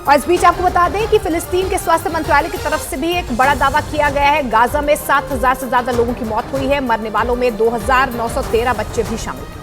और इस बीच आपको बता दें कि फिलिस्तीन के स्वास्थ्य मंत्रालय की तरफ से भी एक बड़ा दावा किया गया है। गाजा में 7,000 से ज्यादा लोगों की मौत हुई है। मरने वालों में 2,913 बच्चे भी शामिल हैं।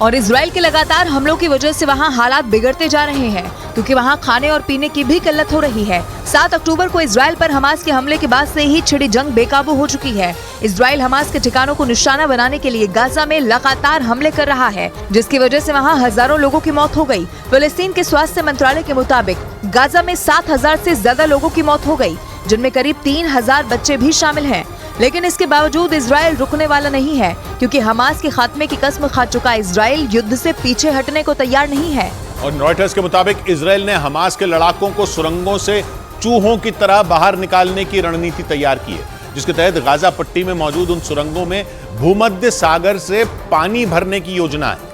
और इजराइल के लगातार हमलों की वजह से वहां हालात बिगड़ते जा रहे हैं, क्योंकि वहां खाने और पीने की भी किल्लत हो रही है। 7 अक्टूबर को इजराइल पर हमास के हमले के बाद से ही छिड़ी जंग बेकाबू हो चुकी है। इजराइल हमास के ठिकानों को निशाना बनाने के लिए गाजा में लगातार हमले कर रहा है, जिसकी वजह से वहां हजारों लोगों की मौत हो गई। फिलिस्तीन के स्वास्थ्य मंत्रालय के मुताबिक गाजा में 7,000 से ज्यादा लोगों की मौत हो गई, जिनमें करीब 3,000 बच्चे भी शामिल हैं। लेकिन इसके बावजूद इजराइल रुकने वाला नहीं है, क्योंकि हमास के खात्मे की कसम खा चुका इजराइल युद्ध से पीछे हटने को तैयार नहीं है। और रॉयटर्स के मुताबिक इजराइल ने हमास के लड़ाकों को सुरंगों से चूहों की तरह बाहर निकालने की रणनीति तैयार की है, जिसके तहत गाजा पट्टी में मौजूद उन सुरंगों में भूमध्य सागर से पानी भरने की योजना है,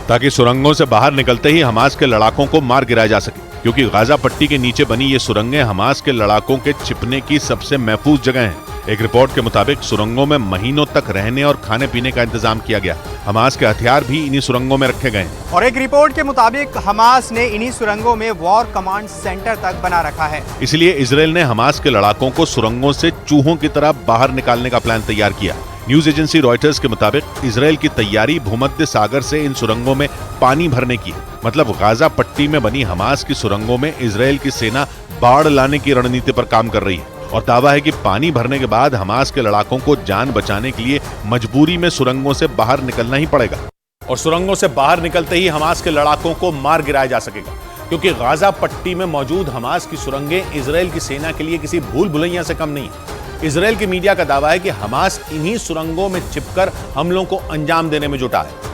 ताकि सुरंगों से बाहर निकलते ही हमास के लड़ाकों को मार गिराया जा सके। क्योंकि गाजा पट्टी के नीचे बनी ये सुरंगें हमास के लड़ाकों के छिपने की सबसे महफूज जगह हैं। एक रिपोर्ट के मुताबिक सुरंगों में महीनों तक रहने और खाने पीने का इंतजाम किया गया। हमास के हथियार भी इन्हीं सुरंगों में रखे गए। और एक रिपोर्ट के मुताबिक हमास ने इन्हीं सुरंगों में वॉर कमांड सेंटर तक बना रखा है। इसलिए इजराइल ने हमास के लड़ाकों को सुरंगों से चूहों की तरह बाहर निकालने का प्लान तैयार किया। न्यूज एजेंसी रॉयटर्स के मुताबिक इजराइल की तैयारी भूमध्य सागर से इन सुरंगों में पानी भरने की, मतलब गाजा पट्टी में बनी हमास की सुरंगों में इजराइल की सेना बाढ़ लाने की रणनीति पर काम कर रही है। और दावा है कि पानी भरने के बाद हमास के लड़ाकों को जान बचाने के लिए मजबूरी में सुरंगों से बाहर निकलना ही पड़ेगा। और सुरंगों से बाहर निकलते ही हमास के लड़ाकों को मार गिराया जा सकेगा, क्योंकि गाजा पट्टी में मौजूद हमास की सुरंगें इजराइल की सेना के लिए किसी भूल भुलैया से कम नहीं है। इजराइल की मीडिया का दावा है कि हमास इन्हीं सुरंगों में छिपकर हमलों को अंजाम देने में जुटा है।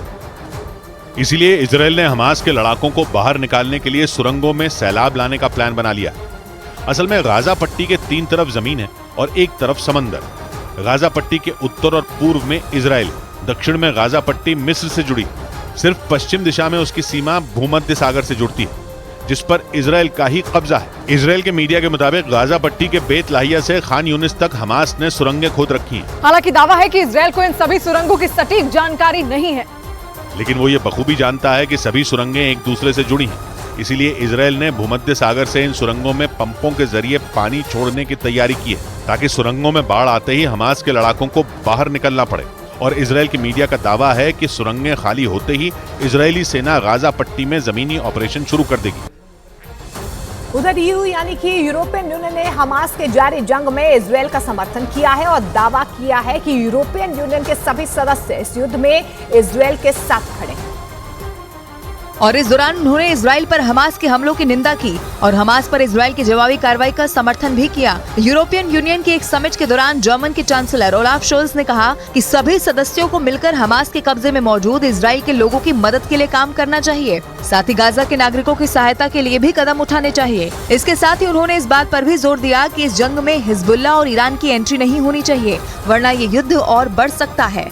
इसीलिए इजराइल ने हमास के लड़ाकों को बाहर निकालने के लिए सुरंगों में सैलाब लाने का प्लान बना लिया। असल में गाजा पट्टी के 3 तरफ जमीन है और एक तरफ समंदर। गाजा पट्टी के उत्तर और पूर्व में इजराइल, दक्षिण में गाजा पट्टी मिस्र से जुड़ी, सिर्फ पश्चिम दिशा में उसकी सीमा भूमध्य सागर से जुड़ती है, जिस पर इजराइल का ही कब्जा है। इजराइल के मीडिया के मुताबिक गाजा पट्टी के बेत लाहिया से खान यूनिस तक हमास ने सुरंगें खोद रखी हैं। हालांकि दावा है कि इजराइल को इन सभी सुरंगों की सटीक जानकारी नहीं है, लेकिन वो ये बखूबी जानता है कि सभी सुरंगें एक दूसरे से जुड़ी हैं। इसीलिए इजराइल ने भूमध्य सागर से इन सुरंगों में पंपों के जरिए पानी छोड़ने की तैयारी की है, ताकि सुरंगों में बाढ़ आते ही हमास के लड़ाकों को बाहर निकलना पड़े। और इजराइल की मीडिया का दावा है कि सुरंगें खाली होते ही इजरायली सेना गाजा पट्टी में जमीनी ऑपरेशन शुरू कर देगी। उधर ईयू यानी कि यूरोपियन यूनियन ने हमास के जारी जंग में इजराइल का समर्थन किया है और दावा किया है कि यूरोपियन यूनियन के सभी सदस्य इस युद्ध में इजराइल के साथ खड़े हैं। और इस दौरान उन्होंने इजराइल पर हमास के हमलों की निंदा की और हमास पर इजराइल की जवाबी कार्रवाई का समर्थन भी किया। यूरोपियन यूनियन की एक समिट के दौरान जर्मन के चांसलर ओलाफ शोल्ज ने कहा कि सभी सदस्यों को मिलकर हमास के कब्जे में मौजूद इजराइल के लोगों की मदद के लिए काम करना चाहिए। साथ ही गाजा के नागरिकों की सहायता के लिए भी कदम उठाने चाहिए। इसके साथ ही उन्होंने इस बात पर भी जोर दिया कि इस जंग में हिजबुल्लाह और ईरान की एंट्री नहीं होनी चाहिए, वरना ये युद्ध और बढ़ सकता है।